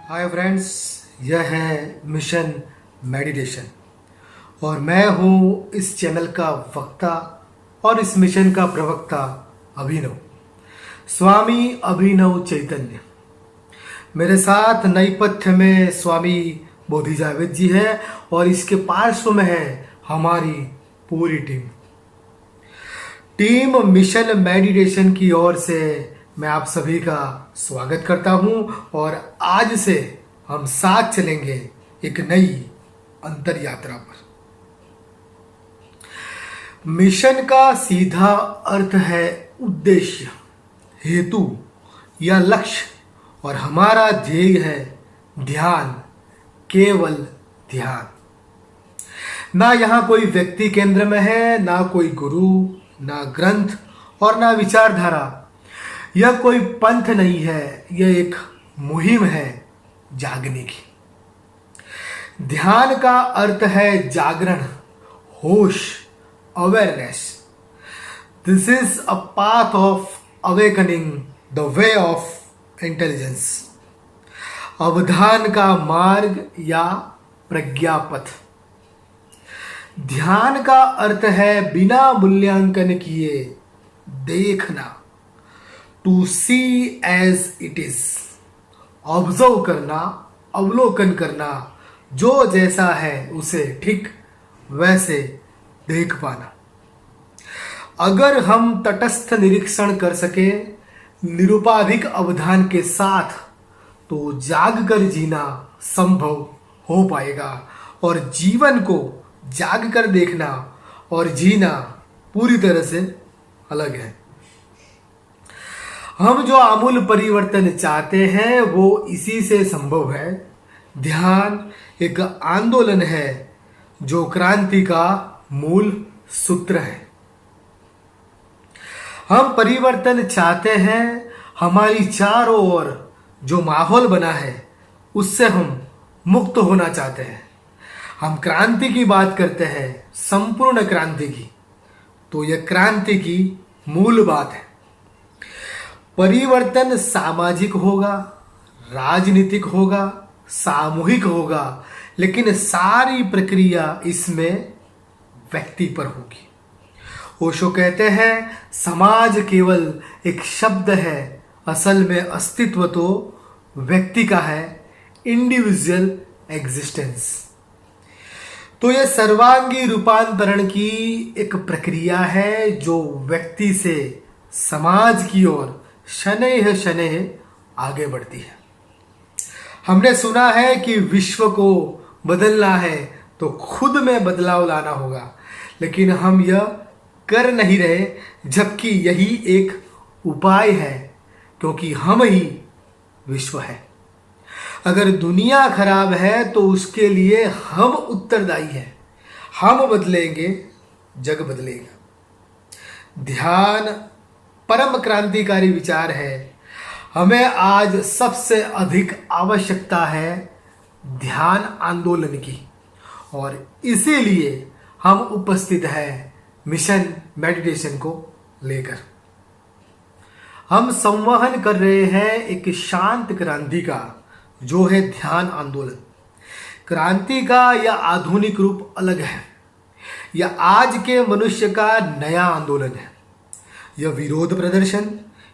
Hi friends, यह है mission meditation और मैं हूँ इस चैनल का वक्ता और इस मिशन का प्रवक्ता अभिनव, स्वामी अभिनव चैतन्य। मेरे साथ नैपथ्य में स्वामी बोधि जावेद जी है और इसके पार्श्व में है हमारी पूरी टीम मिशन मेडिटेशन की ओर से मैं आप सभी का स्वागत करता हूं और आज से हम साथ चलेंगे एक नई अंतर यात्रा पर। मिशन का सीधा अर्थ है उद्देश्य, हेतु या लक्ष्य, और हमारा ध्येय है ध्यान, केवल ध्यान। ना यहाँ कोई व्यक्ति केंद्र में है, ना कोई गुरु, ना ग्रंथ और ना विचारधारा। यह कोई पंथ नहीं है, यह एक मुहिम है जागने की। ध्यान का अर्थ है जागरण, होश, awareness. This is a path of awakening, the way of intelligence. अवधान का मार्ग या प्रज्ञापथ। ध्यान का अर्थ है बिना मूल्यांकन किए देखना, to see as it is. Observe करना, अवलोकन करना, जो जैसा है उसे ठीक वैसे देख पाना। अगर हम तटस्थ निरीक्षण कर सके निरुपाधिक अवधान के साथ, तो जाग कर जीना संभव हो पाएगा और जीवन को जाग कर देखना और जीना पूरी तरह से अलग है। हम जो आमूल परिवर्तन चाहते हैं वो इसी से संभव है। ध्यान एक आंदोलन है जो क्रांति का मूल सूत्र है। हम परिवर्तन चाहते हैं, हमारी चारों ओर जो माहौल बना है उससे हम मुक्त होना चाहते हैं। हम क्रांति की बात करते हैं, संपूर्ण क्रांति की, तो यह क्रांति की मूल बात है। परिवर्तन सामाजिक होगा, राजनीतिक होगा, सामूहिक होगा, लेकिन सारी प्रक्रिया इसमें व्यक्ति पर होगी। ओशो कहते हैं समाज केवल एक शब्द है, असल में अस्तित्व तो व्यक्ति का है, इंडिविजुअल एग्जिस्टेंस। तो यह सर्वांगी रूपांतरण की एक प्रक्रिया है जो व्यक्ति से समाज की ओर शनैः शनैः आगे बढ़ती है। हमने सुना है कि विश्व को बदलना है तो खुद में बदलाव लाना होगा, लेकिन हम यह कर नहीं रहे, जबकि यही एक उपाय है, क्योंकि हम ही विश्व है। अगर दुनिया खराब है तो उसके लिए हम उत्तरदायी हैं। हम बदलेंगे, जग बदलेगा। ध्यान परम क्रांतिकारी विचार है। हमें आज सबसे अधिक आवश्यकता है ध्यान आंदोलन की, और इसीलिए हम उपस्थित हैं मिशन मेडिटेशन को लेकर। हम संवहन कर रहे हैं एक शांत क्रांति का, जो है ध्यान आंदोलन। क्रांति का यह आधुनिक रूप अलग है। यह आज के मनुष्य का नया आंदोलन है। यह विरोध प्रदर्शन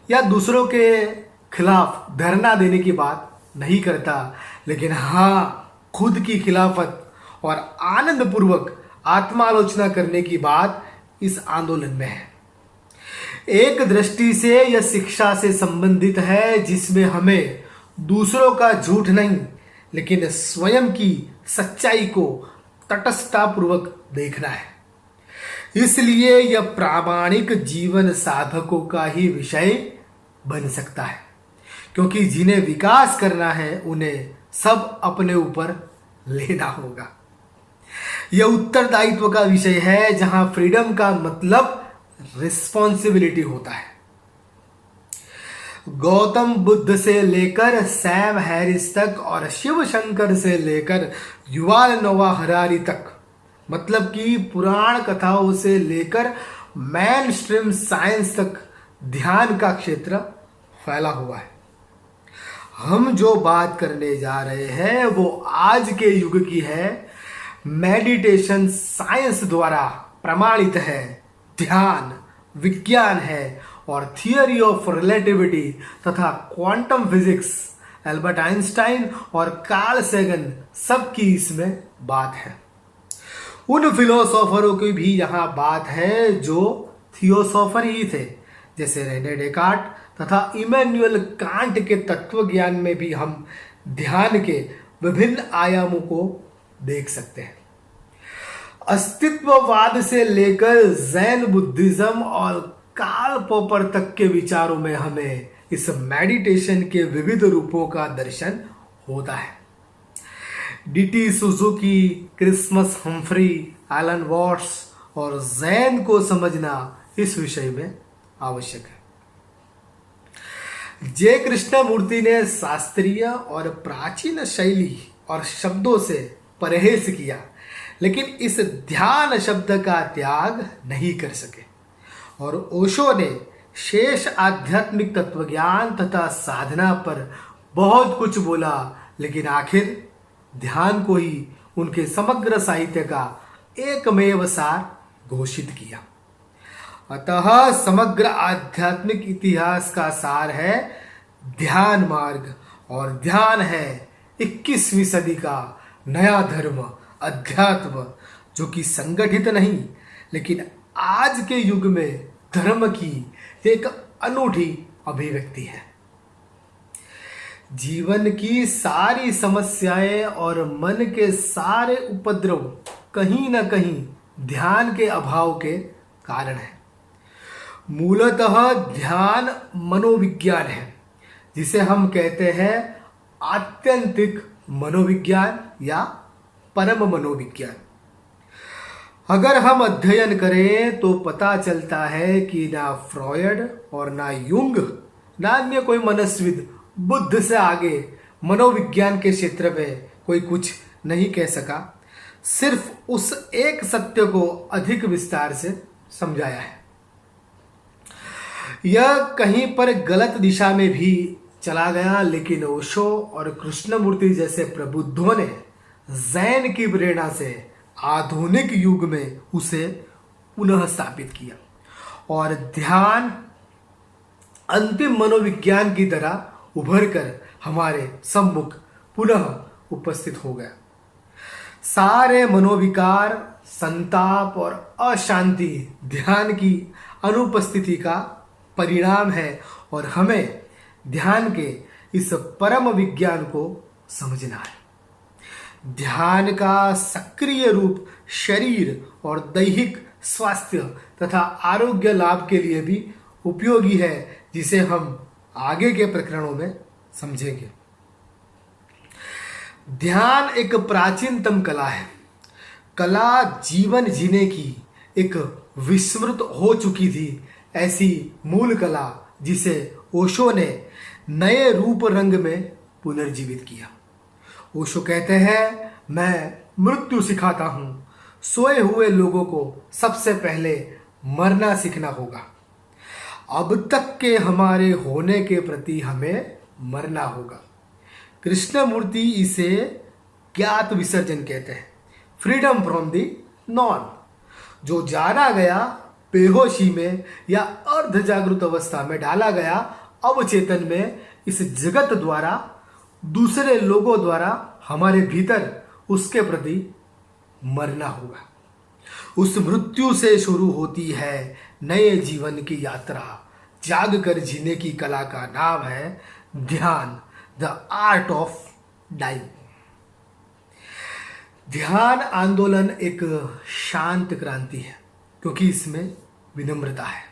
या दूसरों के खिलाफ धरना देने की बात नहीं करता, लेकिन हाँ, खुद की खिलाफत और आनंद पूर्वक आत्मालोचना करने की बात इस आंदोलन में है। एक दृष्टि से यह शिक्षा से संबंधित है, जिसमें हमें दूसरों का झूठ नहीं, लेकिन स्वयं की सच्चाई को तटस्थतापूर्वक देखना है। इसलिए यह प्रामाणिक जीवन साधकों का ही विषय बन सकता है, क्योंकि जिन्हें विकास करना है उन्हें सब अपने ऊपर लेना होगा। यह उत्तरदायित्व का विषय है, जहां फ्रीडम का मतलब रिस्पॉन्सिबिलिटी होता है। गौतम बुद्ध से लेकर सैम हैरिस तक और शिव शंकर से लेकर युवाल नोआ हरारी तक, मतलब कि पुराण कथाओं से लेकर मेन स्ट्रीम साइंस तक ध्यान का क्षेत्र फैला हुआ है। हम जो बात करने जा रहे हैं वो आज के युग की है, मेडिटेशन साइंस द्वारा प्रमाणित है, ध्यान विज्ञान है और थियरी ऑफ रिलेटिविटी तथा क्वांटम फिजिक्स, एल्बर्ट आइंस्टाइन और कार्ल सेगन सबकी इसमें बात है। उन फिलोसोफरों की भी यहाँ बात है जो थियोसोफर ही थे, जैसे रेने डेकार्ट तथा इमैनुअल कांट के तत्व ज्ञान में भी हम ध्यान के विभिन्न आयामों को देख सकते हैं। अस्तित्ववाद से लेकर जैन बुद्धिज्म और कार्ल पॉपर तक के विचारों में हमें इस मेडिटेशन के विविध रूपों का दर्शन होता है। DT Suzuki, Christmas Humphrey, Alan Watts और जैन को समझना इस विषय में आवश्यक है। जे कृष्णमूर्ति ने शास्त्रीय और प्राचीन शैली और शब्दों से परहेज किया, लेकिन इस ध्यान शब्द का त्याग नहीं कर सके। और ओशो ने शेष आध्यात्मिक तत्वज्ञान तथा साधना पर बहुत कुछ बोला, लेकिन आखिर ध्यान को ही उनके समग्र साहित्य का एकमेव सार घोषित किया। अतः समग्र आध्यात्मिक इतिहास का सार है ध्यान मार्ग, और ध्यान है 21वीं सदी का नया धर्म, अध्यात्म, जो कि संगठित नहीं लेकिन आज के युग में धर्म की एक अनूठी अभिव्यक्ति है। जीवन की सारी समस्याएं और मन के सारे उपद्रव कहीं ना कहीं ध्यान के अभाव के कारण है। मूलतः ध्यान मनोविज्ञान है, जिसे हम कहते हैं आत्यंतिक मनोविज्ञान या परम मनोविज्ञान। अगर हम अध्ययन करें तो पता चलता है कि ना फ्रॉयड और ना युंग, ना अन्य कोई मनस्विद बुद्ध से आगे मनोविज्ञान के क्षेत्र में कोई कुछ नहीं कह सका, सिर्फ उस एक सत्य को अधिक विस्तार से समझाया है। यह कहीं पर गलत दिशा में भी चला गया, लेकिन ओशो और कृष्णमूर्ति जैसे प्रबुद्धों ने जैन की प्रेरणा से आधुनिक युग में उसे पुनः स्थापित किया और ध्यान अंतिम मनोविज्ञान की तरह उभर कर हमारे सम्मुख पुनः उपस्थित हो गया। सारे मनोविकार, संताप और अशांति ध्यान की अनुपस्थिति का परिणाम है और हमें ध्यान के इस परम विज्ञान को समझना है। ध्यान का सक्रिय रूप शरीर और दैहिक स्वास्थ्य तथा आरोग्य लाभ के लिए भी उपयोगी है, जिसे हम आगे के प्रकरणों में समझेंगे। ध्यान एक प्राचीनतम कला है। कला जीवन जीने की एक विस्मृत हो चुकी थी ऐसी मूल कला, जिसे ओशो ने नए रूप रंग में पुनर्जीवित किया। ओशो कहते हैं, मैं मृत्यु सिखाता हूं, सोए हुए लोगों को सबसे पहले मरना सीखना होगा। अब तक के हमारे होने के प्रति हमें मरना होगा। कृष्णमूर्ति इसे ज्ञात विसर्जन कहते हैं, फ्रीडम फ्रॉम द नॉन। जो जाना गया बेहोशी में या अर्ध जागृत अवस्था में डाला गया अवचेतन में इस जगत द्वारा, दूसरे लोगों द्वारा हमारे भीतर उसके प्रति मरना होगा। उस मृत्यु से शुरू होती है नए जीवन की यात्रा। जाग कर जीने की कला का नाम है ध्यान, द आर्ट ऑफ डाइंग। ध्यान आंदोलन एक शांत क्रांति है, क्योंकि इसमें विनम्रता है।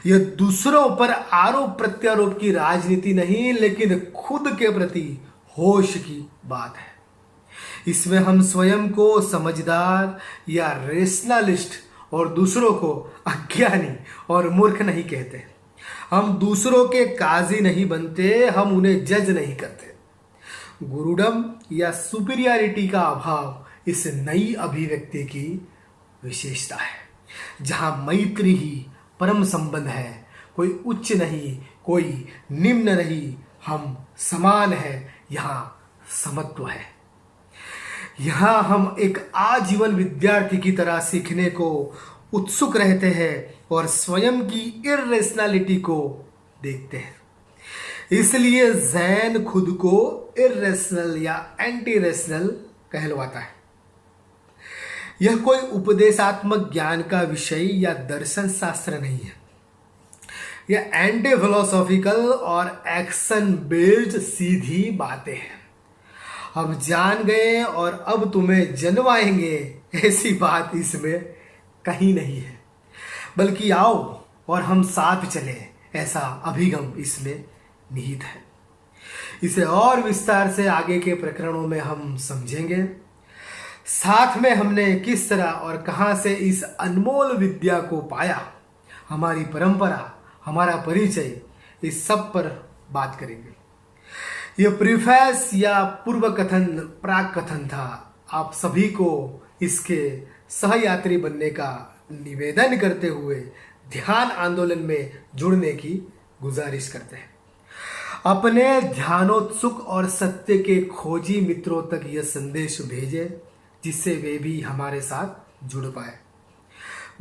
यह दूसरों पर आरोप प्रत्यारोप की राजनीति नहीं, लेकिन खुद के प्रति होश की बात है। इसमें हम स्वयं को समझदार या रेशनलिस्ट और दूसरों को अज्ञानी और मूर्ख नहीं कहते। हम दूसरों के काजी नहीं बनते, हम उन्हें जज नहीं करते। गुरुडम या सुपीरियरिटी का अभाव इस नई अभिव्यक्ति की विशेषता है, जहां मैत्री ही परम संबंध है। कोई उच्च नहीं, कोई निम्न नहीं, हम समान हैं, यहाँ समत्व है। यहाँ हम एक आजीवन विद्यार्थी की तरह सीखने को उत्सुक रहते हैं और स्वयं की इर्रेशनैलिटी को देखते हैं। इसलिए जैन खुद को इर्रेशनल या एंटी रेशनल कहलवाता है। यह कोई उपदेशात्मक ज्ञान का विषय या दर्शन शास्त्र नहीं है। यह एंटी फिलोसॉफिकल और एक्शन बेस्ड सीधी बातें हैं। अब जान गए और अब तुम्हें जनवाएंगे, ऐसी बात इसमें कहीं नहीं है। बल्कि आओ और हम साथ चलें, ऐसा अभिगम इसमें निहित है। इसे और विस्तार से आगे के प्रकरणों में हम समझेंगे। साथ में हमने किस तरह और कहां से इस अनमोल विद्या को पाया, हमारी परंपरा, हमारा परिचय, इस सब पर बात करेंगे। यह प्रीफेस या पूर्व कथन, प्राक कथन था। आप सभी को इसके सहयात्री बनने का निवेदन करते हुए ध्यान आंदोलन में जुड़ने की गुजारिश करते हैं। अपने ध्यानोत्सुक और सत्य के खोजी मित्रों तक यह संदेश भेजें, जिससे वे भी हमारे साथ जुड़ पाए।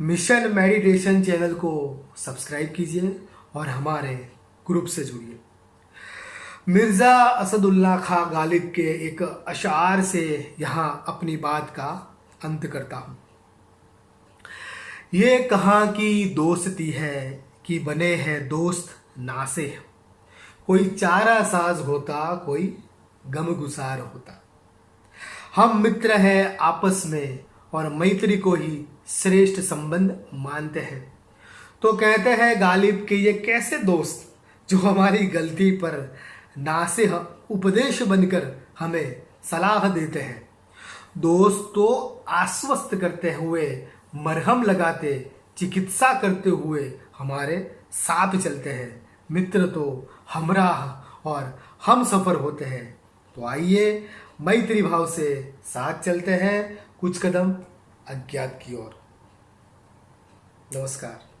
मिशन मेडिटेशन चैनल को सब्सक्राइब कीजिए और हमारे ग्रुप से जुड़िए। मिर्ज़ा असदुल्ला खां गालिब के एक अशार से यहाँ अपनी बात का अंत करता हूँ। ये कहाँ की दोस्ती है कि बने हैं दोस्त नासे। कोई चारा साज होता, कोई गमगुसार होता। हम मित्र हैं आपस में और मैत्री को ही श्रेष्ठ संबंध मानते हैं। तो कहते हैं गालिब कि ये कैसे दोस्त जो हमारी गलती पर नासिह उपदेश बनकर हमें सलाह देते हैं। दोस्त तो आश्वस्त करते हुए, मरहम लगाते, चिकित्सा करते हुए हमारे साथ चलते हैं। मित्र तो हमराह और हम सफर होते हैं। तो आइए मैत्री भाव से साथ चलते हैं कुछ कदम अज्ञात की ओर। नमस्कार।